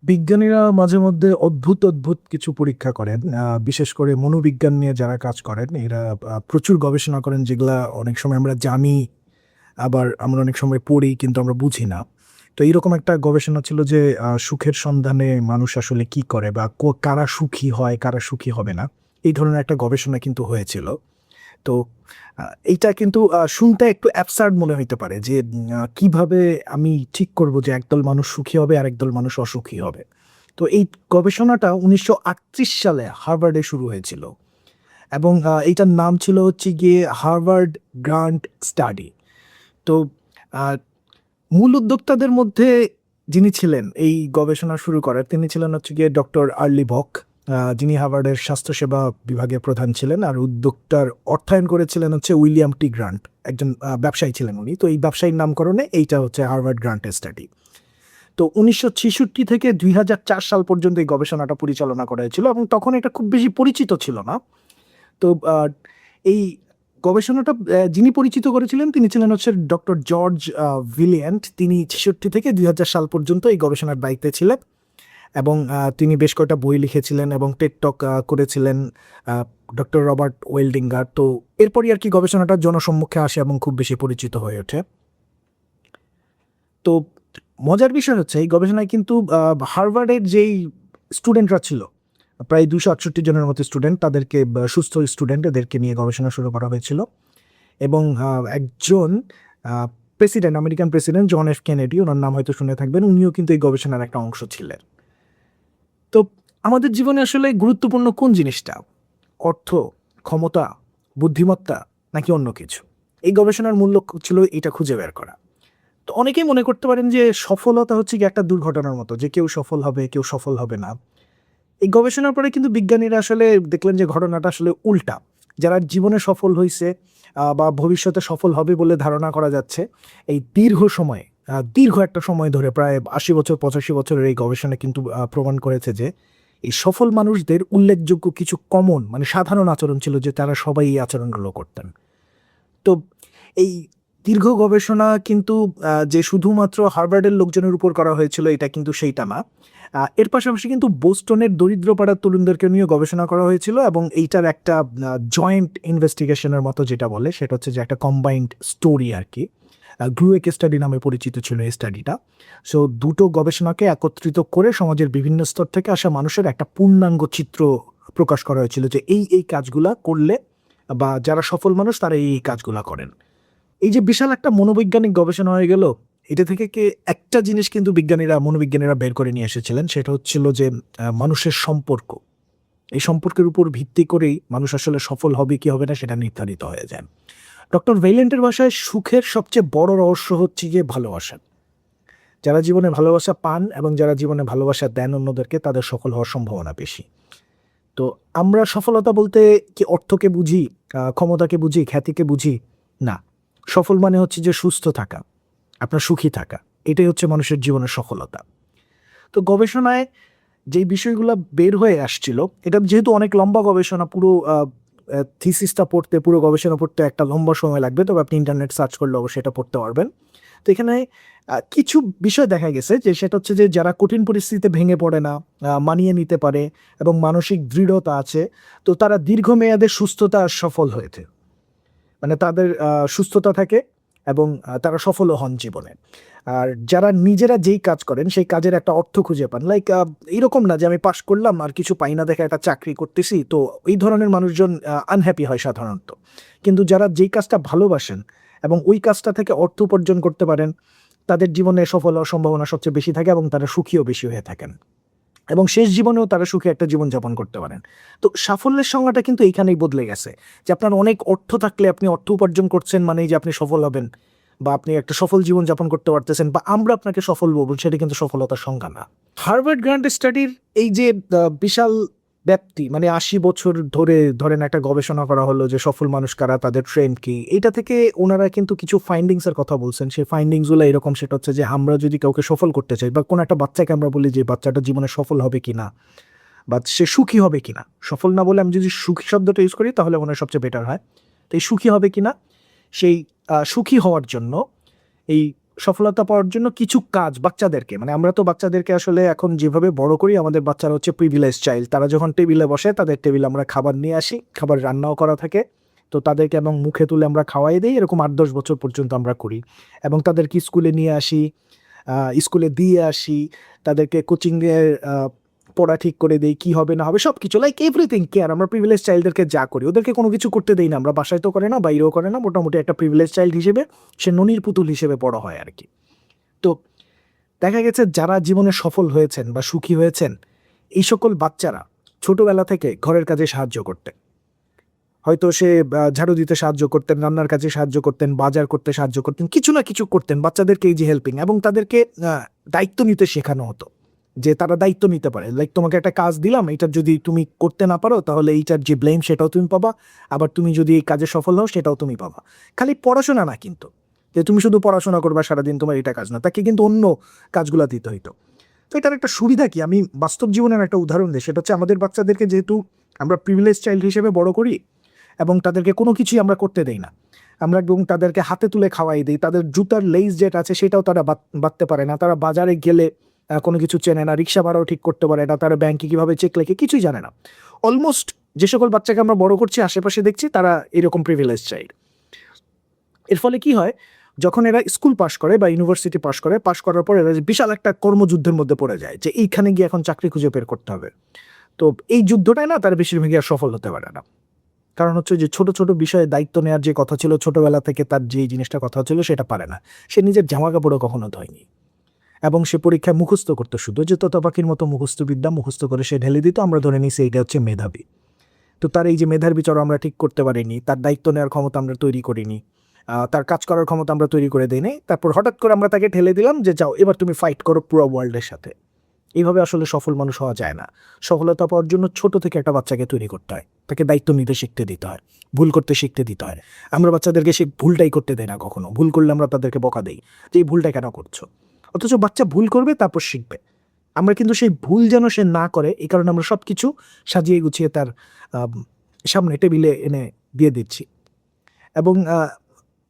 বিজ্ঞানীরা মাঝে মধ্যে অদ্ভুত অদ্ভুত কিছু পরীক্ষা করেন। বিশেষ করে মনোবিজ্ঞান নিয়ে যারা কাজ করেন এরা প্রচুর গবেষণা করেন, যেগুলা অনেক সময় আমরা জানি, আবার আমরা অনেক সময় পড়ি কিন্তু আমরা বুঝি না। তো এইরকম একটা গবেষণা ছিল যে সুখের সন্ধানে মানুষ আসলে কি করে, বা কারা সুখী হয় কারা সুখী হবে না। এই ধরনের একটা গবেষণা কিন্তু হয়েছিল। তো এইটা কিন্তু শুনতে একটু অ্যাবসার্ড মনে হইতে পারে যে কিভাবে আমি ঠিক করব যে একদল মানুষ সুখী হবে আর একদল মানুষ অসুখী হবে। তো এই গবেষণাটা ১৯৩৮ সালে হার্ভার্ডে শুরু হয়েছিল, এবং এইটার নাম ছিল হচ্ছে গিয়ে হার্ভার্ড গ্রান্ট স্টাডি। তো আহ, মূল উদ্যোক্তাদের মধ্যে যিনি ছিলেন এই গবেষণা শুরু করার, তিনি ছিলেন হচ্ছে গিয়ে ডক্টর আর্লি বক, যিনি হার্ভার্ডের স্বাস্থ্যসেবা বিভাগের প্রধান ছিলেন। আর উদ্যোক্তার অর্থায়ন করেছিলেন হচ্ছে উইলিয়াম টি গ্রান্ট, একজন ব্যবসায়ী ছিলেন উনি। তো এই ব্যবসায়ীর নামকরণে এইটা হচ্ছে হার্ভার্ড গ্রান্ট স্টাডি। তো ১৯৬৬ থেকে ২০০৪ সাল পর্যন্ত এই গবেষণাটা পরিচালনা করা হয়েছিল, এবং তখন এটা খুব বেশি পরিচিত ছিল না। তো এই গবেষণাটা যিনি পরিচিত করেছিলেন তিনি ছিলেন হচ্ছে ডক্টর জর্জ ভিলিয়ান্ট। তিনি ৬৬ থেকে ২০০০ সাল পর্যন্ত এই গবেষণার দায়িত্বে ছিলেন, এবং তিনি বেশ কয়েকটা বই লিখেছিলেন এবং টেড টক করেছিলেন। Doctor Robert Waldinger. তো এরপরই আর কি গবেষণাটা জনসম্মুখে আসে এবং খুব বেশি পরিচিত হয়ে ওঠে। তো মজার বিষয় হচ্ছে এই গবেষণায় কিন্তু হার্ভার্ডের যেই স্টুডেন্টরা ছিল, প্রায় ২৬৮ জনের মতো স্টুডেন্ট, তাদেরকে সুস্থ স্টুডেন্ট এদেরকে নিয়ে গবেষণা শুরু করা হয়েছিল। এবং একজন president, American president John F Kennedy, ওনার নাম হয়তো শুনে থাকবেন, উনিও কিন্তু এই গবেষণার একটা অংশ ছিলেন। তো আমাদের জীবনে আসলে গুরুত্বপূর্ণ কোন জিনিসটা? অর্থ, ক্ষমতা, বুদ্ধিমত্তা, নাকি অন্য কিছু? এই গবেষণার মূল লক্ষ্য ছিল এটা খুঁজে বের করা। তো অনেকেই মনে করতে পারেন যে সফলতা হচ্ছে কি একটা দুর্ঘটনার মতো, যে কেউ সফল হবে কেউ সফল হবে না। এই গবেষণার পরে কিন্তু বিজ্ঞানীরা আসলে দেখলেন যে ঘটনাটা আসলে উল্টা। যারা জীবনে সফল হয়েছে বা ভবিষ্যতে সফল হবে বলে ধারণা করা যাচ্ছে, এই দীর্ঘ একটা সময় ধরে, প্রায় ৮০ বছর ৮৫ বছরের এই গবেষণা কিন্তু প্রমাণ করেছে যে এই সফল মানুষদের উল্লেখযোগ্য কিছু কমন, মানে সাধারণ আচরণ ছিল, যে তারা সবাই এই আচরণগুলো করতেন। তো এই দীর্ঘ গবেষণা কিন্তু যে শুধুমাত্র হার্ভার্ডের লোকজনের উপর করা হয়েছিল এটা কিন্তু সেইটা না। এর পাশাপাশি কিন্তু বোস্টনের দরিদ্র পাড়ার তরুণদেরকে নিয়ে গবেষণা করা হয়েছিল, এবং এইটার একটা জয়েন্ট ইনভেস্টিগেশনের মতো যেটা বলে সেটা হচ্ছে যে একটা কম্বাইন্ড স্টোরি আর কি। গ্লুয়েক স্টাডি নামে পরিচিত ছিল এই স্টাডিটা। সো দুটো গবেষণাকে একত্রিত করে সমাজের বিভিন্ন স্তর থেকে আসা মানুষের একটা পূর্ণাঙ্গ চিত্র প্রকাশ করা হয়েছিল, যে এই এই কাজগুলা করলে, বা যারা সফল মানুষ তারা এই এই কাজগুলা করেন। এই যে বিশাল একটা মনোবৈজ্ঞানিক গবেষণা হয়ে গেল, এটা থেকে একটা জিনিস কিন্তু মনোবিজ্ঞানীরা বের করে নিয়ে এসেছিলেন, সেটা হচ্ছিল যে মানুষের সম্পর্ক। এই সম্পর্কের উপর ভিত্তি করেই মানুষ আসলে সফল হবে কি হবে না সেটা নির্ধারিত হয়ে যায়। ডক্টর ভেইল্যান্টের ভাষায় সুখের সবচেয়ে বড় রহস্য হচ্ছে গিয়ে ভালোবাসা। যারা জীবনে ভালোবাসা পান এবং যারা জীবনে ভালোবাসা দেন অন্যদেরকে, তাদের সফল হওয়ার সম্ভাবনা বেশি। তো আমরা সফলতা বলতে কি অর্থকে বুঝি, ক্ষমতাকে বুঝি, খ্যাতিকে বুঝি? না। সফল মানে হচ্ছে যে সুস্থ থাকা, আপনার সুখী থাকা। এটাই হচ্ছে মানুষের জীবনের সফলতা। তো গবেষণায় যেই বিষয়গুলো বের হয়ে আসছিল, এটা যেহেতু অনেক লম্বা গবেষণা, পুরো থিসিসটা পড়তে, পুরো গবেষণা পড়তে একটা লম্বা সময় লাগবে, তবে আপনি ইন্টারনেট সার্চ করলে অবশ্যই এটা পড়তে পারবেন। তো এখানে কিছু বিষয় দেখা গেছে, যে সেটা হচ্ছে যে যারা কঠিন পরিস্থিতিতে ভেঙে পড়ে না, মানিয়ে নিতে পারে এবং মানসিক দৃঢ়তা আছে, তো তারা দীর্ঘমেয়াদে সুস্থতা আর সফল হয়েছে। মানে তাদের সুস্থতা থাকে এবং তারা সফলও হন জীবনে। আর যারা নিজেরা যেই কাজ করেন সেই কাজের একটা অর্থ খুঁজে পান, লাইক এইরকম না যে আমি পাশ করলাম আর কিছু পাই না দেখে একটা চাকরি করতেছি, তো এই ধরনের মানুষজন আনহ্যাপি হয় সাধারণত। কিন্তু যারা যেই কাজটা ভালোবাসেন এবং ওই কাজটা থেকে অর্থ উপার্জন করতে পারেন, তাদের জীবনে সফল হওয়ার সম্ভাবনা সবচেয়ে বেশি থাকে এবং তারা সুখীও বেশি হয়ে থাকেন, এবং শেষ জীবনেও তারা সুখে একটা জীবনযাপন করতে পারেন। তো সাফল্যের সংজ্ঞাটা কিন্তু এইখানেই বদলে গেছে, যে আপনার অনেক অর্থ থাকলে আপনি অর্থ উপার্জন করছেন মানেই যে আপনি সফল হবেন, বা আপনি একটা সফল জীবনযাপন করতে পারতেছেন, বা আমরা আপনাকে সফল বলবো, সেটা কিন্তু সফলতার সংজ্ঞা না। হার্ভার্ড গ্র্যান্ড স্টাডির এই যে বিশাল ব্যাপ্তি, মানে ৮০ বছর ধরে ধরেন একটা গবেষণা করা হলো যে সফল মানুষ কারা, তাদের ট্রেন্ড কি, এটা থেকে ওনারা কিন্তু কিছু ফাইন্ডিংস এর কথা বলছেন। সেই ফাইন্ডিংস গুলো এরকম, সেটা হচ্ছে যে আমরা যদি কাউকে সফল করতে চাই, বা কোনো একটা বাচ্চাকে আমরা বলি যে বাচ্চাটা জীবনে সফল হবে কিনা, বা সে সুখী হবে কিনা, সফল না বলে আমি যদি সুখী শব্দটা ইউজ করি তাহলে মনে হয় সবচেয়ে বেটার হয়। তো এই সুখী হবে কিনা, সেই সুখী হওয়ার জন্য এই সফলতা পাওয়ার জন্য কিছু কাজ বাচ্চাদেরকে, মানে আমরা তো বাচ্চাদেরকে আসলে এখন যেভাবে বড় করি, আমাদের বাচ্চারা হচ্ছে প্রিভিলেজ চাইল্ড। তারা যখন টেবিলে বসে, তাদের টেবিলে আমরা খাবার নিয়ে আসি, খাবার রান্নাও করা থাকে, তো তাদেরকে এবং মুখে তুলে আমরা খাওয়াই দিই। এরকম 8-10 বছর পর্যন্ত আমরা করি, এবং তাদেরকে স্কুলে নিয়ে আসি, স্কুলে দিয়ে আসি, তাদেরকে কোচিংয়ে পড়া ঠিক করে দেই, কী হবে না হবে সব কিছু, লাইক এভরিথিং কেয়ার। আমরা প্রিভিলেজ চাইল্ডদেরকে যা করি, ওদেরকে কোনো কিছু করতে দেই না আমরা, বাসায় তো করে না, বাইরেও করে না, মোটামুটি একটা প্রিভিলেজ চাইল্ড হিসেবে সে ননির পুতুল হিসেবে বড় হয় আর কি। তো দেখা গেছে যারা জীবনে সফল হয়েছেন বা সুখী হয়েছেন, এই সকল বাচ্চারা ছোটবেলা থেকে ঘরের কাজে সাহায্য করতেন। হয়তো সে ঝাড়ু দিতে সাহায্য করতেন, রান্নার কাজে সাহায্য করতেন, বাজার করতে সাহায্য করতেন, কিছু না কিছু করতেন বাচ্চাদেরকে, এই যে হেল্পিং, এবং তাদেরকে দায়িত্ব নিতে শেখানো হতো, যে তারা দায়িত্ব নিতে পারে। লাইক তোমাকে একটা কাজ দিলাম, এটা যদি তুমি করতে না পারো তাহলে এইটার যে ব্লেম সেটাও তুমি পাবা, আবার তুমি যদি এই কাজে সফল হও সেটাও তুমি পাবা। খালি পড়াশোনা না কিন্তু, যে তুমি শুধু পড়াশোনা করবা সারাদিন, তোমার এটা কাজ না, তাকে কিন্তু অন্য কাজগুলো দিতে হইতো। তো এটার একটা সুবিধা কি, আমি বাস্তব জীবনের একটা উদাহরণ দিই, সেটা হচ্ছে আমাদের বাচ্চাদেরকে যেহেতু আমরা প্রিভিলেজ চাইল্ড হিসেবে বড় করি, এবং তাদেরকে কোনো কিছুই আমরা করতে দেই না, আমরা এবং তাদেরকে হাতে তুলে খাওয়াই দিই। তাদের জুতার লেস যেটা আছে সেটাও তারা বাঁধতে পারে না, তারা বাজারে গেলে কোনো কিছু চেনে না, রিক্সা ভাড়াও ঠিক করতে পারে না, তারা ব্যাংকে কীভাবে চেক লেখে কিছুই জানে না। অলমোস্ট যে সকল বাচ্চাকে আমরা বড় করছি আশেপাশে দেখছি, তারা এরকম প্রিভিলেজ চাইল্ড। এর ফলে কি হয়, যখন এরা স্কুল পাশ করে বা ইউনিভার্সিটি পাশ করার পর এরা বিশাল একটা কর্মযুদ্ধের মধ্যে পড়ে যায়, যে এইখানে গিয়ে এখন চাকরি খুঁজে বের করতে হবে। তো এই যুদ্ধটাই না তার বেশিরভাগই আর সফল হতে পারে না। কারণ হচ্ছে যে ছোট ছোট বিষয়ে দায়িত্ব নেওয়ার যে কথা ছিল ছোটবেলা থেকে, তার যে জিনিসটা কথা ছিল সেটা পারে না। সে নিজের জামা কাপড়ও কখনো ধয়নি, এবং সে পরীক্ষায় মুখস্থ করতো শুধু, যে তোতা পাখির মতো মুখস্থ বিদ্যা মুখস্থ করে সে ঢেলে দিত। আমরা ধরে নিছি এইটা হচ্ছে মেধাবী। তো তার এই যে মেধার বিচার আমরা ঠিক করতে পারিনি, তার দায়িত্ব নেওয়ার ক্ষমতা আমরা তৈরি করিনি, তার কাজ করার ক্ষমতা আমরা তৈরি করে দিই নাই। তারপর হঠাৎ করে আমরা তাকে ঠেলে দিলাম যে যাও এবার তুমি ফাইট করো পুরো ওয়ার্ল্ডের সাথে। এইভাবে আসলে সফল মানুষ হওয়া যায় না। সফলতা পাওয়ার জন্য ছোট থেকে একটা বাচ্চাকে তৈরি করতে হয়, তাকে দায়িত্ব নিতে শিখতে দিতে হয়, ভুল করতে শিখতে দিতে হয়। আমরা বাচ্চাদেরকে সে ভুলটাই করতে দেয় না কখনো। ভুল করলে আমরা তাদেরকে বকা দিই যে এই ভুলটা কেন করছো, অথচ বাচ্চা ভুল করবে তারপর শিখবে। আমরা কিন্তু সেই ভুল যেন সে না করে, এই কারণে আমরা সব কিছু সাজিয়ে গুছিয়ে তার সামনে টেবিলে এনে দিয়ে দিচ্ছি। এবং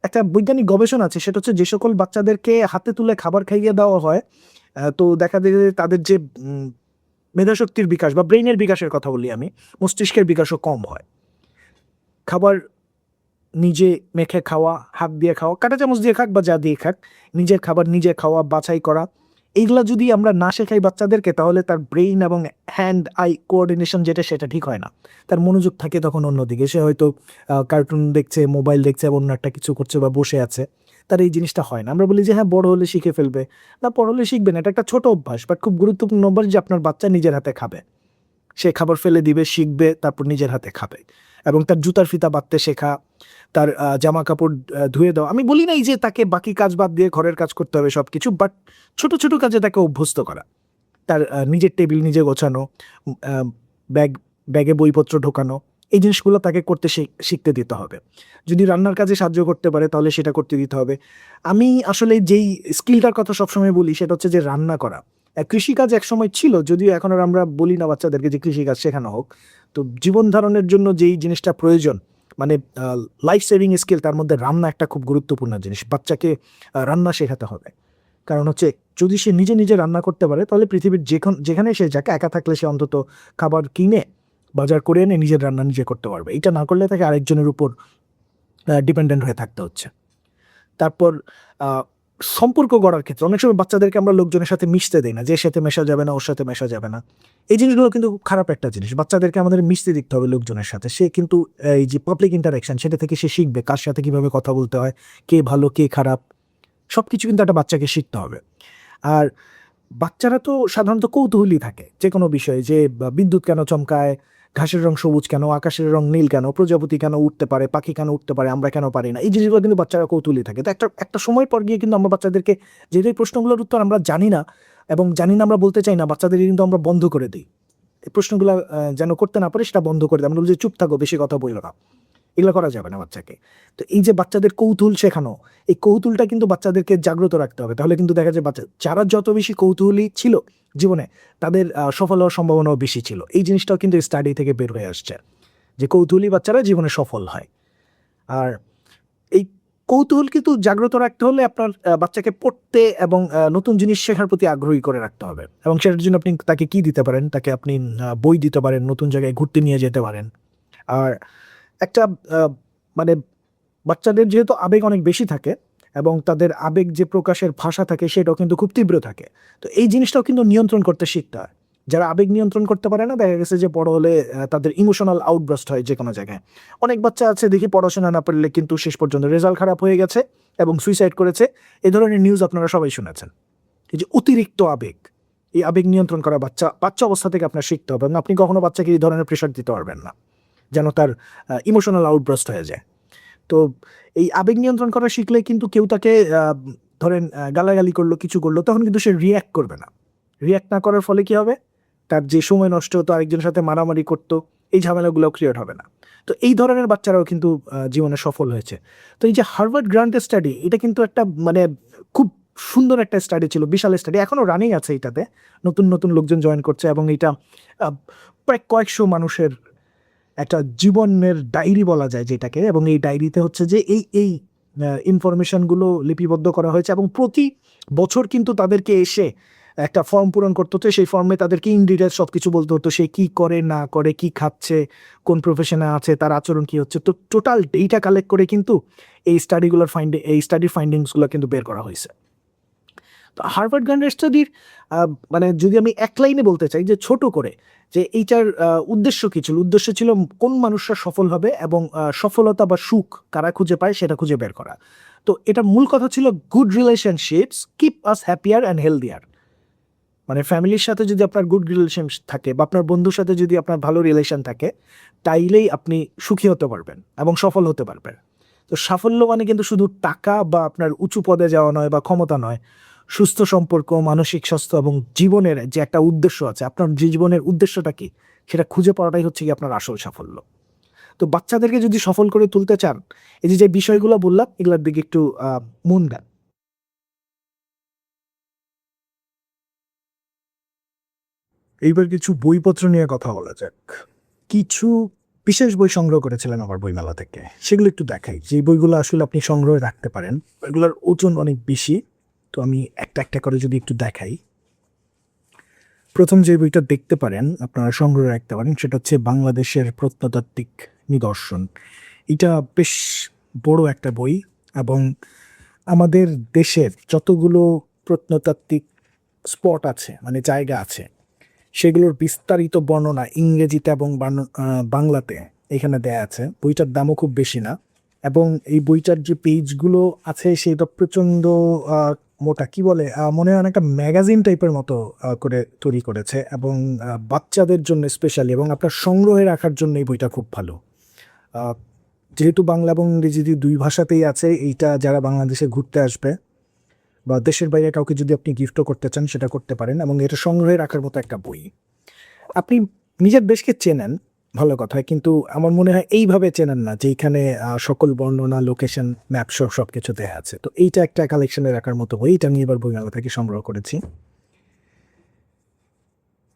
একটা বৈজ্ঞানিক গবেষণা আছে, সেটা হচ্ছে যে সকল বাচ্চাদেরকে হাতে তুলে খাবার খাইয়ে দেওয়া হয়, তো দেখা যায় যে তাদের যে মেধাশক্তির বিকাশ বা ব্রেইনের বিকাশের কথা বলি আমি, মস্তিষ্কের বিকাশও কম হয়। খাবার নিজে মেখে খাওয়া, হাত দিয়ে খাওয়া, কাঁটা চামচ দিয়ে খাক বা যা দিয়ে খাক, নিজের খাবার নিজে খাওয়া, বাছাই করা, এইগুলা যদি আমরা না শেখাই বাচ্চাদেরকে, তাহলে তার ব্রেইন এবং হ্যান্ড আই কোঅর্ডিনেশন যেটা, সেটা ঠিক হয় না। তার মনোযোগ থাকে তখন অন্যদিকে, সে হয়তো কার্টুন দেখছে, মোবাইল দেখছে, অন্য একটা কিছু করছে বা বসে আছে, তার এই জিনিসটা হয় না। আমরা বলি যে হ্যাঁ বড় হলে শিখে ফেলবে, না বড় হলে শিখবে না, এটা একটা ছোট অভ্যাস, বাট খুব গুরুত্বপূর্ণ অভ্যাস, যে আপনার বাচ্চা নিজের হাতে খাবে, সে খাবার ফেলে দিবে, শিখবে, তারপর নিজের হাতে খাবে। এবং তার জুতার ফিতা বাঁধতে শেখা, তার জামা কাপড় ধুয়ে দেওয়া, আমি বলি নাই যে তাকে বাকি কাজ বাদ দিয়ে ঘরের কাজ করতে হবে সব কিছু, বাট ছোট ছোট কাজে তাকে অভ্যস্ত করা, তার নিজের টেবিল নিজে গোছানো, ব্যাগে বইপত্র ঢোকানো, এই জিনিসগুলো তাকে করতে শিখতে দিতে হবে। যদি রান্নার কাজে সাহায্য করতে পারে তাহলে সেটা করতে দিতে হবে। আমি আসলে যেই স্কিলটার কথা সবসময় বলি সেটা হচ্ছে যে রান্না করা। কৃষিকাজ একসময় ছিল, যদিও এখন আর আমরা বলি না বাচ্চাদেরকে যে কৃষিকাজ শেখানো হোক। তো জীবন ধারণের জন্য যেই জিনিসটা প্রয়োজন, মানে লাইফ সেভিং স্কিল, তার মধ্যে রান্না একটা খুব গুরুত্বপূর্ণ জিনিস। বাচ্চাকে রান্না শেখাতে হবে, কারণ হচ্ছে যদি সে নিজে নিজে রান্না করতে পারে, তাহলে পৃথিবীর যেখানে সে যাকে, একা থাকলে সে অন্তত খাবার কিনে বাজার করে এনে নিজের রান্না নিজে করতে পারবে। এটা না করলে তাকে আরেকজনের উপর ডিপেন্ডেন্ট হয়ে থাকতে হচ্ছে। তারপর সম্পর্ক গড়ার ক্ষেত্রে অনেক সময় বাচ্চাদেরকে আমরা লোকজনের সাথে মিশতে দিই না, যে সাথে মেশা যাবে না ওর সাথে মেশা যাবে না। এই জিনিসগুলো কিন্তু খুব খারাপ একটা জিনিস। বাচ্চাদেরকে আমাদের মিশতে দিতে হবে লোকজনের সাথে। সে কিন্তু এই যে পাবলিক ইন্টারাকশন, সেটা থেকে সে শিখবে কার সাথে কীভাবে কথা বলতে হয়, কে ভালো কে খারাপ, সব কিছু কিন্তু একটা বাচ্চাকে শিখতে হবে। আর বাচ্চারা তো সাধারণত কৌতূহলী থাকে যে কোনো বিষয়ে, যে বিদ্যুৎ কেন চমকায়, ঘাসের রং সবুজ কেন, আকাশের রং নীল কেন, প্রজাপতি কেন উঠতে পারে, পাখি কেন উঠতে পারে, আমরা কেন পারি না, এই জিনিসগুলো কিন্তু বাচ্চারা কৌতূহলী থাকে। তো একটা সময় পর গিয়ে কিন্তু আমরা বাচ্চাদেরকে যে প্রশ্নগুলোর উত্তর আমরা জানি না, এবং জানি না আমরা বলতে চাই না, বাচ্চাদের কিন্তু আমরা বন্ধ করে দিই। এই প্রশ্নগুলো যেন করতে না পারে সেটা বন্ধ করে দিই। আমরা বলি যে চুপ থাকো, বেশি কথা বললো না, এগুলো করা যাবে না বাচ্চাকে। তো এই যে বাচ্চাদের কৌতূহল শেখানো, এই কৌতূহলটা কিন্তু বাচ্চাদেরকে জাগ্রত রাখতে হবে। তাহলে কিন্তু দেখা যায় বাচ্চা যারা যত বেশি কৌতূহলী ছিল জীবনে, তাদের সফল হওয়ার সম্ভাবনাও বেশি ছিল। এই জিনিসটাও কিন্তু স্টাডি থেকে বের হয়ে আসছে, যে কৌতূহলী বাচ্চারা জীবনে সফল হয়। আর এই কৌতূহল কিন্তু জাগ্রত রাখতে হলে আপনার বাচ্চাকে পড়তে এবং নতুন জিনিস শেখার প্রতি আগ্রহী করে রাখতে হবে, এবং সেটার জন্য আপনি তাকে কি দিতে পারেন, তাকে আপনি বই দিতে পারেন, নতুন জায়গায় ঘুরতে নিয়ে যেতে পারেন। আর একটা মানে বাচ্চাদের যেহেতু আবেগ অনেক বেশি থাকে এবং তাদের আবেগ যে প্রকাশের ভাষা থাকে সেটাও কিন্তু খুব তীব্র থাকে, তো এই জিনিসটাও কিন্তু নিয়ন্ত্রণ করতে শিখতে হয়। যারা আবেগ নিয়ন্ত্রণ করতে পারে না, দেখা গেছে যে বড় হলে তাদের ইমোশনাল আউটবার্স্ট হয় যে কোনো জায়গায়। অনেক বাচ্চা আছে দেখি পড়াশোনা না পারলে কিন্তু শেষ পর্যন্ত রেজাল্ট খারাপ হয়ে গেছে এবং সুইসাইড করেছে। এই ধরনের নিউজ আপনারা সবাই শুনেছেন। এই যে অতিরিক্ত আবেগ, এই আবেগ নিয়ন্ত্রণ করা বাচ্চা বাচ্চা অবস্থা থেকে আপনার শিখতে হবে, এবং আপনি কখনো বাচ্চাকে এই ধরনের প্রেশার দিতে পারবেন না যেন তার ইমোশনাল আউটবার্স্ট হয়ে যায়। তো এই আবেগ নিয়ন্ত্রণ করা শিখলে কিন্তু কেউ তাকে ধরেন গালাগালি করলো, কিছু করলো, তখন কিন্তু সে রিয়্যাক্ট করবে না। রিয়্যাক্ট না করার ফলে কি হবে, তার যে সময় নষ্ট হতো, আরেকজনের সাথে মারামারি করতো, এই ঝামেলাগুলো ক্রিয়েট হবে না। তো এই ধরনের বাচ্চারাও কিন্তু জীবনে সফল হয়েছে। তো এই যে হার্ভার্ড গ্রান্ট স্টাডি, এটা কিন্তু একটা মানে খুব সুন্দর একটা স্টাডি ছিল, বিশাল স্টাডি, এখনো রানিং আছে। এটাতে নতুন নতুন লোকজন জয়েন করছে এবং এটা প্রায় কয়েকশো মানুষের একটা জীবনের ডায়েরি বলা যায় যেটাকে, এবং এই ডায়েরিতে হচ্ছে যে এই ইনফরমেশনগুলো লিপিবদ্ধ করা হয়েছে, এবং প্রতি বছর কিন্তু তাদেরকে এসে একটা ফর্ম পূরণ করতে হতো। সেই ফর্মে তাদেরকে ইন ডিটেলস সব কিছু বলতে হতো, সে কি করে না করে, কি খাচ্ছে, কোন প্রফেশনে আছে, তার আচরণ কি হচ্ছে। তো টোটাল ডেটা কালেক্ট করে কিন্তু এই স্টাডির ফাইন্ডিংসগুলো কিন্তু বের করা হয়েছে। তো হার্ভার্ড গ্রান্ট স্টাডির মানে যদি আমি এক লাইনে বলতে চাই যে ছোট করে, যে এইটার উদ্দেশ্য কী ছিল, উদ্দেশ্য ছিল কোন মানুষরা সফল হবে এবং সফলতা বা সুখ কারা খুঁজে পায় সেটা খুঁজে বের করা। তো এটার মূল কথা ছিল good relationships keep us happier and healthier. মানে ফ্যামিলির সাথে যদি আপনার গুড রিলেশন থাকে বা আপনার বন্ধুর সাথে যদি আপনার ভালো রিলেশন থাকে, তাইলেই আপনি সুখী হতে পারবেন এবং সফল হতে পারবেন। তো সাফল্য মানে কিন্তু শুধু টাকা বা আপনার উঁচু পদে যাওয়া নয় বা ক্ষমতা নয়। সুস্থ সম্পর্ক, মানসিক স্বাস্থ্য এবং জীবনের যে একটা উদ্দেশ্য আছে, আপনার যে জীবনের উদ্দেশ্যটা কি সেটা খুঁজে পাওয়াটাই হচ্ছে কি আপনার আসল সাফল্য। তো বাচ্চাদেরকে যদি সফল করে তুলতে চান, এই যে বিষয়গুলো বললাম, এগুলোর দিকে একটু মন দেন। এইবার কিছু বইপত্র নিয়ে কথা বলা যাক। কিছু বিশেষ বই সংগ্রহ করেছিলেন আমার বইমেলা থেকে, সেগুলো একটু দেখাই। যে বইগুলো আসলে আপনি সংগ্রহে রাখতে পারেন, এগুলোর ওজন অনেক বেশি। তো আমি একটা একটা করে যদি একটু দেখাই। প্রথম যে বইটা দেখতে পারেন, আপনারা সংগ্রহে রাখতে পারেন, সেটা হচ্ছে বাংলাদেশের প্রত্নতাত্ত্বিক নিদর্শন। এটা বেশ বড় একটা বই, এবং আমাদের দেশের যতগুলো প্রত্নতাত্ত্বিক স্পট আছে, মানে জায়গা আছে, সেগুলোর বিস্তারিত বর্ণনা ইংরেজিতে এবং বাংলাতে এখানে দেয়া আছে। বইটার দামও খুব বেশি না, এবং এই বইটার যে পেজগুলো আছে সেটা প্রচণ্ড মোটা, কি বলে, মনে হয় একটা ম্যাগাজিন টাইপের মতো করে তৈরি করেছে, এবং বাচ্চাদের জন্য স্পেশালি, এবং আপনার সংগ্রহে রাখার জন্য এই বইটা খুব ভালো। আহ, যেহেতু বাংলা এবং ইংরেজি দুই ভাষাতেই আছে, এইটা যারা বাংলাদেশে ঘুরতে আসবে বা দেশের বাইরে কাউকে যদি আপনি গিফটও করতে চান সেটা করতে পারেন, এবং এটা সংগ্রহে রাখার মতো একটা বই। আপনি নিজের দেশকে চেনেন, ভালো কথা, কিন্তু আমার মনে হয় এইভাবে চেনেন না যেখানে সকল বর্ণনা, লোকেশন, ম্যাপ সহ সব কিছু দেওয়া আছে। তো এইটা একটা কালেকশনে রাখার মতো বই, এটা আমি এবার বইমেলা থেকে সংগ্রহ করেছি।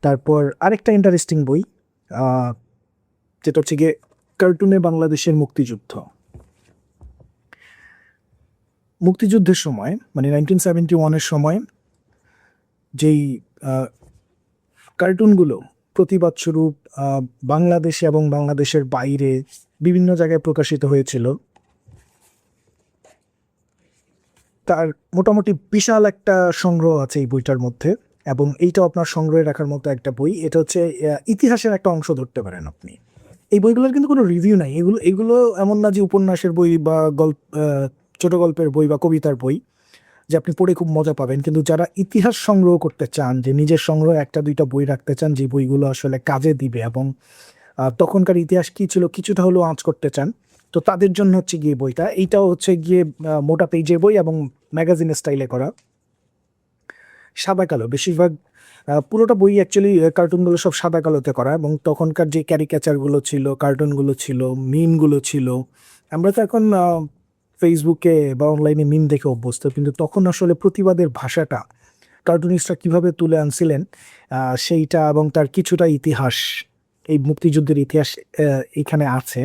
তারপর আরেকটা ইন্টারেস্টিং বই, যেটা হচ্ছে গিয়ে কার্টুনে বাংলাদেশের মুক্তিযুদ্ধ। মুক্তিযুদ্ধের সময়, মানে 1971-এর সময় যেই কার্টুনগুলো প্রতিবাদ স্বরূপ বাংলাদেশে এবং বাংলাদেশের বাইরে বিভিন্ন জায়গায় প্রকাশিত হয়েছিল, তার মোটামুটি বিশাল একটা সংগ্রহ আছে এই বইটার মধ্যে, এবং এইটাও আপনার সংগ্রহে রাখার মতো একটা বই। এটা হচ্ছে ইতিহাসের একটা অংশ ধরতে পারেন আপনি। এই বইগুলোর কিন্তু কোনো রিভিউ নাই, এগুলো এগুলো এমন না যে উপন্যাসের বই বা গল্প, ছোট গল্পের বই বা কবিতার বই যে আপনি পড়ে খুব মজা পাবেন। কিন্তু যারা ইতিহাস সংগ্রহ করতে চান, যে নিজের সংগ্রহে একটা দুইটা বই রাখতে চান যে বইগুলো আসলে কাজে দিবে, এবং তখনকার ইতিহাস কী ছিল কিছুটা হলেও আঁচ করতে চান, তো তাদের জন্য হচ্ছে গিয়ে বইটা। এইটাও হচ্ছে গিয়ে মোটা পেজের বই এবং ম্যাগাজিন স্টাইলে করা, সাদা কালো বেশিরভাগ। পুরোটা বই অ্যাকচুয়ালি কার্টুনগুলো সব সাদা কালোতে করা, এবং তখনকার যে ক্যারিকেচারগুলো ছিল, কার্টুনগুলো ছিল, মিমগুলো ছিল। আমরা তো এখন ফেসবুকে বা অনলাইনে মিম দেখে অভ্যস্ত, কিন্তু তখন আসলে প্রতিবাদের ভাষাটা কার্টুনিস্টরা কীভাবে তুলে আনছিলেন সেইটা, এবং তার কিছুটা ইতিহাস, এই মুক্তিযুদ্ধের ইতিহাস এখানে আছে।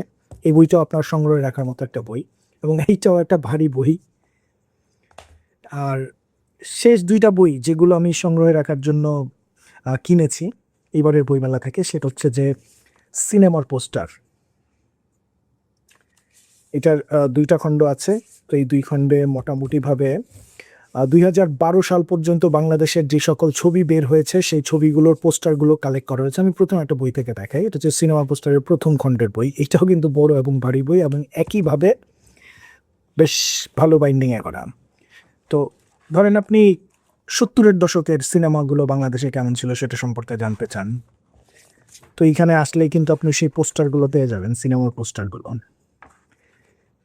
এই বইটাও আপনার সংগ্রহে রাখার মতো একটা বই। এবং এইটাও একটা ভারী বই। আর শেষ দুইটা বই যেগুলো আমি সংগ্রহে রাখার জন্য কিনেছি এবারের বইমেলা থেকে, সেটা হচ্ছে যে সিনেমার পোস্টার। এটার দুইটা খণ্ড আছে। তো এই দুই খণ্ডে মোটামুটিভাবে 2012 সাল পর্যন্ত বাংলাদেশের যে সকল ছবি বের হয়েছে সেই ছবিগুলোর পোস্টারগুলো কালেক্ট করা হয়েছে। আমি প্রথম একটা বই থেকে দেখাই, এটা হচ্ছে সিনেমা পোস্টারের প্রথম খণ্ডের বই। এটাও কিন্তু বড় এবং ভারী বই এবং একইভাবে বেশ ভালো বাইন্ডিংয়ে করা। তো ধরেন আপনি 70-এর দশকের সিনেমাগুলো বাংলাদেশে কেমন ছিল সেটা সম্পর্কে জানতে চান, তো এইখানে আসলেই কিন্তু আপনি সেই পোস্টারগুলো পেয়ে যাবেন, সিনেমার পোস্টারগুলো।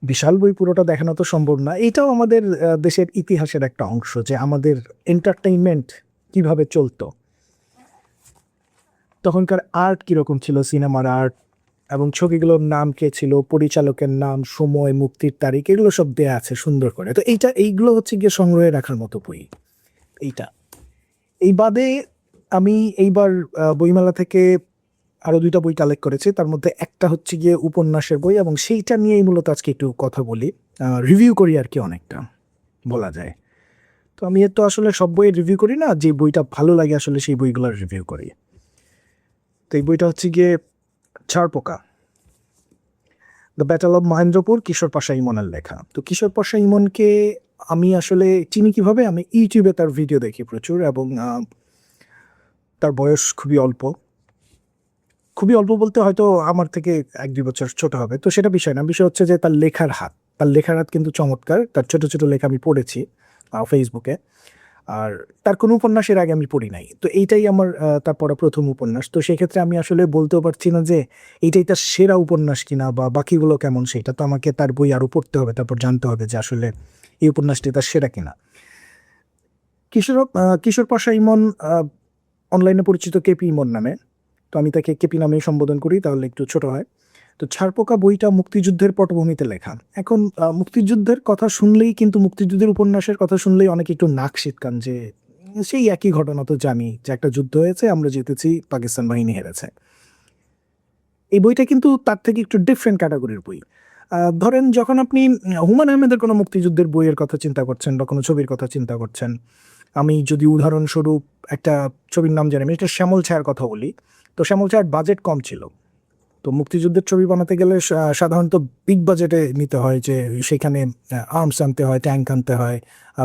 বিশাল বই পুরোটা দেখানো তো সম্ভব না। এটাও আমাদের দেশের ইতিহাসের একটা অংশ, যে আমাদের এন্টারটেইনমেন্ট কিভাবে চলতো, তখনকার আর্ট কীরকম ছিল, সিনেমার আর্ট, এবং ছবিগুলোর নাম কে ছিল, পরিচালকের নাম, সময়, মুক্তির তারিখ, এগুলো সব দেয়া আছে সুন্দর করে। তো এইগুলো হচ্ছে গিয়ে সংগ্রহে রাখার মতো বই। এইটা এই বাদে আমি এইবার বইমেলা থেকে আরও দুইটা বই কালেক্ট করেছি। তার মধ্যে একটা হচ্ছে গিয়ে উপন্যাসের বই, এবং সেইটা নিয়েই মূলত আজকে একটু কথা বলি, রিভিউ করি আর কি, অনেকটা বলা যায়। তো আমি তো আসলে সব বইয়ের রিভিউ করি না, যে বইটা ভালো লাগে আসলে সেই বইগুলোর রিভিউ করি। তো এই বইটা হচ্ছে গিয়ে ছারপোকা, দ্য ব্যাটল অফ মহেন্দ্রপুর, কিশোর পাশা ইমনের লেখা। তো কিশোর পাশা ইমনকে আমি আসলে চিনি কিভাবে, আমি ইউটিউবে তার ভিডিও দেখি প্রচুর, এবং তার বয়স খুবই অল্প। খুবই অল্প বলতে হয়তো আমার থেকে 1-2 বছর ছোট হবে, তো সেটা বিষয় না। বিষয় হচ্ছে যে তার লেখার হাত কিন্তু চমৎকার। তার ছোট ছোট লেখা আমি পড়েছি ফেসবুকে, আর তার কোনো উপন্যাসের আগে আমি পড়ি নাই। তো এইটাই আমার তার পড়া প্রথম উপন্যাস। তো সেক্ষেত্রে আমি আসলে বলতেও পারছি না যে এইটাই তার সেরা উপন্যাস কিনা বা বাকিগুলো কেমন, সেটা তো আমাকে তার বই আরও পড়তে হবে, তারপর জানতে হবে যে আসলে এই উপন্যাসটি তার সেরা কিনা। কিশোর পাশা ইমন অনলাইনে পরিচিত কেপি ইমন নামে, তো আমি তাকে কেপি নামেই সম্বোধন করি, তাহলে একটু ছোট হয়। তো ছারপোকা বইটা মুক্তিযুদ্ধের পটভূমিতে লেখা। এখন মুক্তিযুদ্ধের কথা শুনলেই কিন্তু, মুক্তিযুদ্ধের উপন্যাসের কথা শুনলেই অনেকে একটু নাক সিটকান, যে সেই একই ঘটনা তো জানি, যে একটা যুদ্ধ হয়েছে, আমরা জিতেছি, পাকিস্তান বাহিনী হেরেছে। এই বইটা কিন্তু তার থেকে একটু ডিফারেন্ট ক্যাটাগরির বই। ধরেন যখন আপনি হুমায়ূন আহমেদের কোনো মুক্তিযুদ্ধের বইয়ের কথা চিন্তা করছেন বা কোনো ছবির কথা চিন্তা করছেন, আমি যদি উদাহরণস্বরূপ একটা ছবির নাম জানি, আমি একটা শ্যামল ছায়ার কথা বলি। তো শ্যামল ছায়ার বাজেট কম ছিল। তো মুক্তিযুদ্ধের ছবি বানাতে গেলে সাধারণত বিগ বাজেটে নিতে হয়, যে সেখানে আর্মস আনতে হয়, ট্যাঙ্ক আনতে হয়,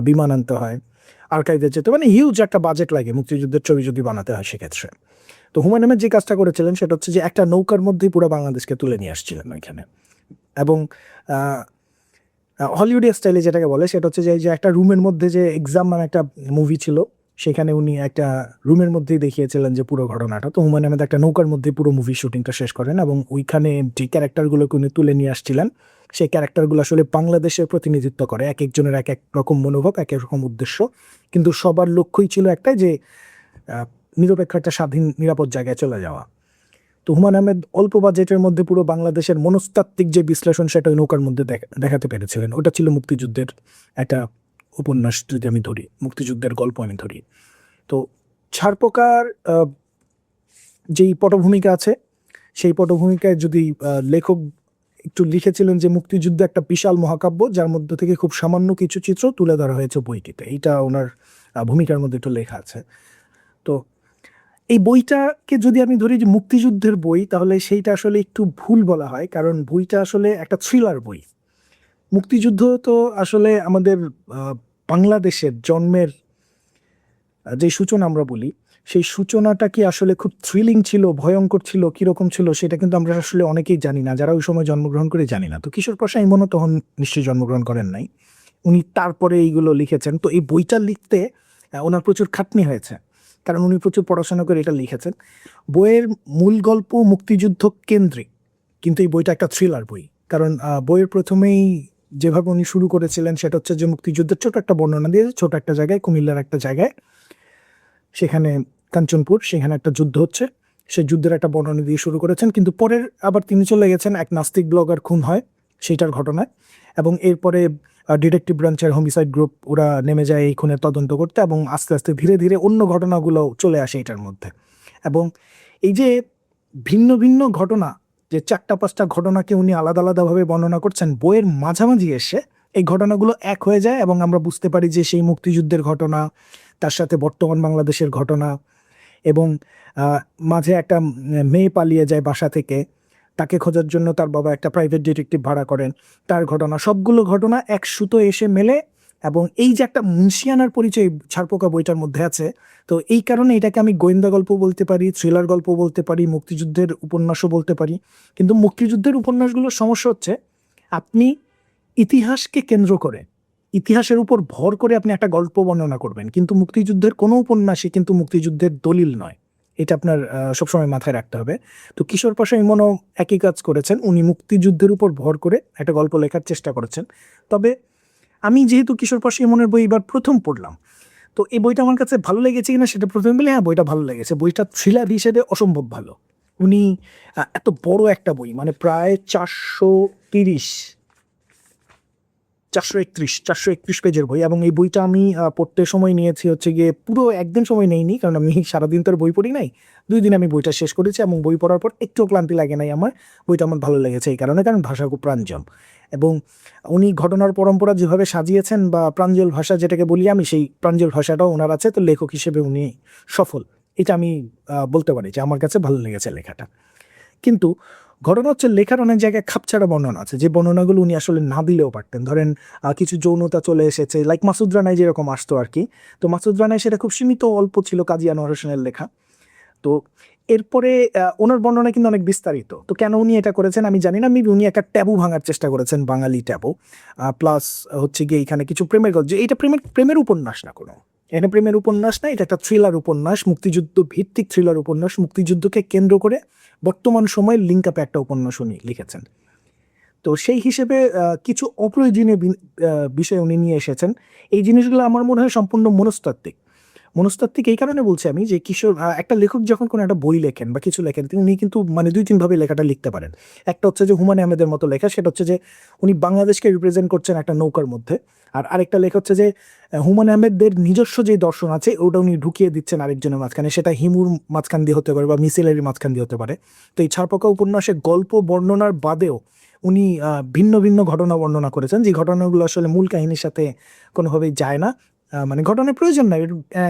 বিমান আনতে হয়, আর্কাইভে যেতে, মানে হিউজ একটা বাজেট লাগে মুক্তিযুদ্ধের ছবি যদি বানাতে হয় সেক্ষেত্রে। তো হুমায়ূন আহমেদ যে কাজটা করেছিলেন সেটা হচ্ছে যে একটা নৌকার মধ্যেই পুরো বাংলাদেশকে তুলে নিয়ে আসছিলেন ওইখানে। এবং হলিউড স্টাইলে যেটাকে বলে সেটা হচ্ছে যে একটা রুমের মধ্যে, যে এক্সাম নামে একটা মুভি ছিল, সেখানে উনি একটা রুমের মধ্যেই দেখিয়েছিলেন যে পুরো ঘটনাটা। তো হুমায়ূন আহমেদ একটা নৌকার মধ্যে পুরো মুভি শুটিংটা শেষ করেন, এবং ওইখানে যে ক্যারেক্টারগুলোকে উনি তুলে নিয়ে আসছিলেন, সেই ক্যারেক্টারগুলো আসলে বাংলাদেশের প্রতিনিধিত্ব করে। এক একজনের এক এক রকম মনোভাব, এক এক রকম উদ্দেশ্য, কিন্তু সবার লক্ষ্যই ছিল একটাই, যে নিরপেক্ষ একটা স্বাধীন নিরাপদ জায়গায় চলে যাওয়া। তো হুমায়ূন আহমেদ অল্প বাজেটের মধ্যে পুরো বাংলাদেশের মনস্তাত্ত্বিক যে বিশ্লেষণ, সেটা ওই নৌকার মধ্যে দেখাতে পেরেছিলেন। ওটা ছিল মুক্তিযুদ্ধের একটা উপন্যাস, যদি আমি ধরি, মুক্তিযুদ্ধের গল্প আমি ধরি। তো ছারপোকার যেই পটভূমিকা আছে, সেই পটভূমিকায় যদি লেখক একটু লিখেছিলেন যে মুক্তিযুদ্ধ একটা বিশাল মহাকাব্য, যার মধ্যে থেকে খুব সামান্য কিছু চিত্র তুলে ধরা হয়েছে বইটিতে, এইটা ওনার ভূমিকার মধ্যে একটু লেখা আছে। তো এই বইটাকে যদি আমি ধরি যে মুক্তিযুদ্ধের বই, তাহলে সেইটা আসলে একটু ভুল বলা হয়, কারণ বইটা আসলে একটা থ্রিলার বই। মুক্তিযুদ্ধ তো আসলে আমাদের বাংলাদেশের জন্মের যে সূচনা আমরা বলি, সেই সূচনাটা কি আসলে খুব থ্রিলিং ছিল, ভয়ঙ্কর ছিল, কীরকম ছিল, সেটা কিন্তু আমরা আসলে অনেকেই জানি না, যারা ওই সময় জন্মগ্রহণ করে জানি না। তো কিশোর পাশা ইমনও তখন নিশ্চয়ই জন্মগ্রহণ করেন নাই, উনি তারপরে এইগুলো লিখেছেন। তো এই বইটা লিখতে ওনার প্রচুর খাটনি হয়েছে, কারণ উনি প্রচুর পড়াশোনা করে এটা লিখেছেন। বইয়ের মূল গল্প মুক্তিযুদ্ধ কেন্দ্রিক, কিন্তু এই বইটা একটা থ্রিলার বই, কারণ বইয়ের প্রথমেই যেভাবে উনি শুরু করেছিলেন সেটা হচ্ছে যে মুক্তিযুদ্ধের ছোট একটা বর্ণনা দিয়ে, ছোট একটা জায়গায়, কুমিল্লার একটা জায়গায়, সেখানে কাঞ্চনপুর, সেখানে একটা যুদ্ধ হচ্ছে, সেই যুদ্ধের একটা বর্ণনা দিয়ে শুরু করেছেন। কিন্তু পরের আবার তিনি চলে গেছেন এক নাস্তিক ব্লগার খুন হয় সেইটার ঘটনায়, এবং এরপরে ডিটেকটিভ ব্রাঞ্চের হোমিসাইড গ্রুপ ওরা নেমে যায় এই খুনের তদন্ত করতে, এবং আস্তে আস্তে ধীরে ধীরে অন্য ঘটনাগুলো চলে আসে এটার মধ্যে। এবং এই যে ভিন্ন ভিন্ন ঘটনা যে 4-5টা ঘটনাকে উনি আলাদা আলাদাভাবে বর্ণনা করছেন, বইয়ের মাঝামাঝি এসে এই ঘটনাগুলো এক হয়ে যায় এবং আমরা বুঝতে পারি যে সেই মুক্তিযুদ্ধের ঘটনা, তার সাথে বর্তমান বাংলাদেশের ঘটনা এবং মাঝে একটা মেয়ে পালিয়ে যায় বাসা থেকে, তাকে খোঁজার জন্য তার বাবা একটা প্রাইভেট ডিটেকটিভ ভাড়া করেন, তার ঘটনা, সবগুলো ঘটনা এক সুতো এসে মেলে। এবং এই যে একটা মুন্সিয়ানার পরিচয় ছারপোকা বইটার মধ্যে আছে, তো এই কারণে এটাকে আমি গোয়েন্দা গল্প বলতে পারি, থ্রিলার গল্প বলতে পারি, মুক্তিযুদ্ধের উপন্যাসও বলতে পারি। কিন্তু মুক্তিযুদ্ধের উপন্যাসগুলোর সমস্যা হচ্ছে আপনি ইতিহাসকে কেন্দ্র করে, ইতিহাসের উপর ভর করে আপনি একটা গল্প বর্ণনা করবেন, কিন্তু মুক্তিযুদ্ধের কোনো উপন্যাসই কিন্তু মুক্তিযুদ্ধের দলিল নয়। এটা আপনার সবসময় মাথায় রাখতে হবে। তো কিশোর পাশা ইমনও একই কাজ করেছেন, উনি মুক্তিযুদ্ধের উপর ভর করে একটা গল্প লেখার চেষ্টা করেছেন। তবে আমি যেহেতু কিশোর পাশা ইমনের বই এবার প্রথম পড়লাম, তো এই বইটা আমার কাছে ভালো লেগেছে কিনা সেটা প্রথমে বলে, হ্যাঁ বইটা ভালো লেগেছে। বইটা থ্রিলার হিসেবে অসম্ভব ভালো। উনি এত বড় একটা বই, মানে প্রায় 431 পেজের বই, এবং এই বইটা আমি পড়তে সময় নিয়েছি হচ্ছে গিয়ে পুরো একদিন সময় নেইনি, কারণ আমি সারাদিন তো আর বই পড়ি নাই, 2 দিন আমি বইটা শেষ করেছি এবং বই পড়ার পর একটু ক্লান্তি লাগে নাই আমার। বইটা আমার ভালো লেগেছে এই কারণে, কারণ ভাষা খুব প্রাঞ্জল এবং উনি ঘটনার পরম্পরা যেভাবে সাজিয়েছেন বা প্রাঞ্জল ভাষা যেটাকে বলি আমি, সেই প্রাঞ্জল ভাষাটাও ওনার আছে। তো লেখক হিসেবে উনি সফল, এটা আমি বলতে পারি যে আমার কাছে ভালো লেগেছে লেখাটা। কিন্তু ঘটনা হচ্ছে লেখার অনেক জায়গায় খাপছাড়া বর্ণনা আছে, যে বর্ণনাগুলো উনি আসলে না দিলেও পারতেন। ধরেন কিছু যৌনতা চলে এসেছে, লাইক মাসুদ রানায় যেরকম আসতো আর কি। তো মাসুদ রানায় সেটা খুব সীমিত অল্প ছিল, কাজী আনোয়ার হোসেনের লেখা। তো এরপরে ওনার বর্ণনা কিন্তু অনেক বিস্তারিত। তো কেন উনি এটা করেছেন আমি জানি না, মেবি উনি একটা ট্যাবু ভাঙার চেষ্টা করেছেন, বাঙালি ট্যাবু। প্লাস হচ্ছে গিয়ে এখানে কিছু প্রেমের গল্প, যে এটা প্রেমের উপন্যাস না, কোনো এখানে প্রেমের উপন্যাস না, এটা একটা থ্রিলার উপন্যাস, মুক্তিযুদ্ধ ভিত্তিক থ্রিলার উপন্যাস। মুক্তিযুদ্ধকে কেন্দ্র করে বর্তমান সময়ের লিঙ্ক আপে একটা উপন্যাস উনি লিখেছেন। তো সেই হিসেবে কিছু অপ্রয়োজনীয় বিষয় উনি নিয়ে এসেছেন। এই জিনিসগুলো আমার মনে হয় সম্পূর্ণ মনস্তাত্ত্বিক এই কারণে বলছি আমি, যে কিশোর একটা লেখক যখন কোনো একটা বই লেখেন বা কিছু লেখেন, উনি কিন্তু মানে 2-3 ভাবে লেখাটা লিখতে পারেন। একটা হচ্ছে যে হুমায়ূন আহমেদের মতো লেখা, সেটা হচ্ছে যে উনি বাংলাদেশকে রিপ্রেজেন্ট করছেন একটা নৌকার মধ্যে। আর আরেকটা লেখা হচ্ছে যে হুমায়ূন আহমেদের নিজস্ব যে দর্শন আছে ওটা উনি ঢুকিয়ে দিচ্ছেন আরেকজনের মাঝখানে, সেটা হিমুর মাঝখান দিয়ে হতে পারে বা মিছিলের মাঝখান দিয়ে হতে পারে। তো এই ছারপোকা উপন্যাসে গল্প বর্ণনার বাদেও উনি ভিন্ন ভিন্ন ঘটনা বর্ণনা করেছেন, যে ঘটনাগুলো আসলে মূল কাহিনীর সাথে কোনোভাবেই যায় না। মানে ঘটনার প্রয়োজন নাই,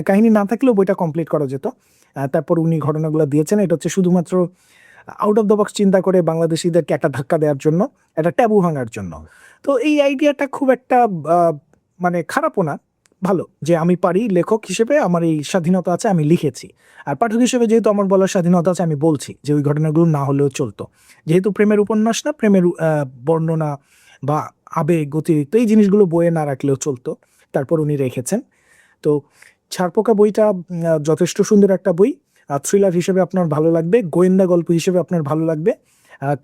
কাহিনী না থাকলেও বইটা কমপ্লিট করা যেত। তারপর উনি ঘটনাগুলো দিয়েছেন, এটা হচ্ছে শুধুমাত্র আউট অফ দ্য বক্স চিন্তা করে বাংলাদেশিদেরকে একটা ধাক্কা দেওয়ার জন্য, একটা ট্যাবু ভাঙার জন্য। তো এই আইডিয়াটা খুব একটা মানে খারাপও না, ভালো, যে আমি পারি, লেখক হিসেবে আমার এই স্বাধীনতা আছে, আমি লিখেছি। আর পাঠক হিসেবে যেহেতু আমার বলার স্বাধীনতা আছে, আমি বলছি যে ওই ঘটনাগুলো না হলেও চলতো। যেহেতু প্রেমের উপন্যাস না, প্রেমের বর্ণনা বা আবেগ অতিরিক্ত এই জিনিসগুলো বইয়ে না রাখলেও চলতো, তারপর উনি রেখেছেন। তো ছারপোকা বইটা যথেষ্ট সুন্দর একটা বই। থ্রিলার হিসেবে আপনার ভালো লাগবে, গোয়েন্দা গল্প হিসেবে আপনার ভালো লাগবে।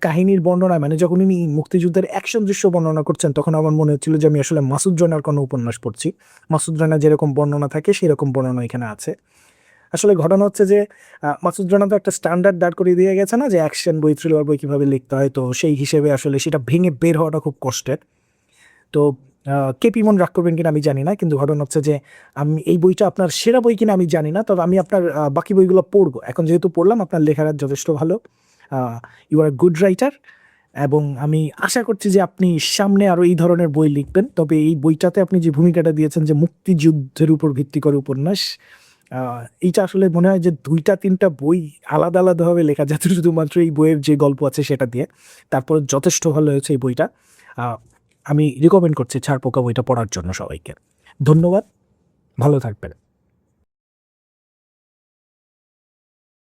কাহিনীর বর্ণনা, মানে যখন উনি মুক্তিযুদ্ধের অ্যাকশন দৃশ্য বর্ণনা করছেন, তখন আমার মনে হচ্ছিল যে আমি আসলে মাসুদ রানার কোনো উপন্যাস পড়ছি। মাসুদ রানা যেরকম বর্ণনা থাকে সেরকম বর্ণনা এখানে আছে। আসলে ঘটনা হচ্ছে যে মাসুদ রানা তো একটা স্ট্যান্ডার্ড দাঁড় করিয়ে দিয়ে গেছে না, যে অ্যাকশন বই, থ্রিলার বই কীভাবে লিখতে হয়। তো সেই হিসেবে আসলে সেটা ভেঙে বের হওয়াটা খুব কষ্টের। তো কেপি মন রাগ করবেন কিনা আমি জানি না, কিন্তু ঘটনা হচ্ছে যে আমি এই বইটা আপনার সেরা বই কিনা আমি জানি না, তবে আমি আপনার বাকি বইগুলো পড়বো। এখন যেহেতু পড়লাম, আপনার লেখাটা যথেষ্ট ভালো, ইউ আর গুড রাইটার, এবং আমি আশা করছি যে আপনি সামনে আরও এই ধরনের বই লিখবেন। তবে এই বইটাতে আপনি যে ভূমিকাটা দিয়েছেন, যে মুক্তিযুদ্ধের উপর ভিত্তি করে উপন্যাস, এইটা আসলে মনে হয় যে 2-3টা বই আলাদা আলাদাভাবে লেখা যাতে শুধুমাত্র এই বইয়ের যে গল্প আছে সেটা দিয়ে। তারপর যথেষ্ট ভালো হয়েছে এই বইটা। আমি রিকমেন্ড করছি ছারপোকা বইটা পড়ার জন্য সবাইকে। ধন্যবাদ, ভালো থাকবেন।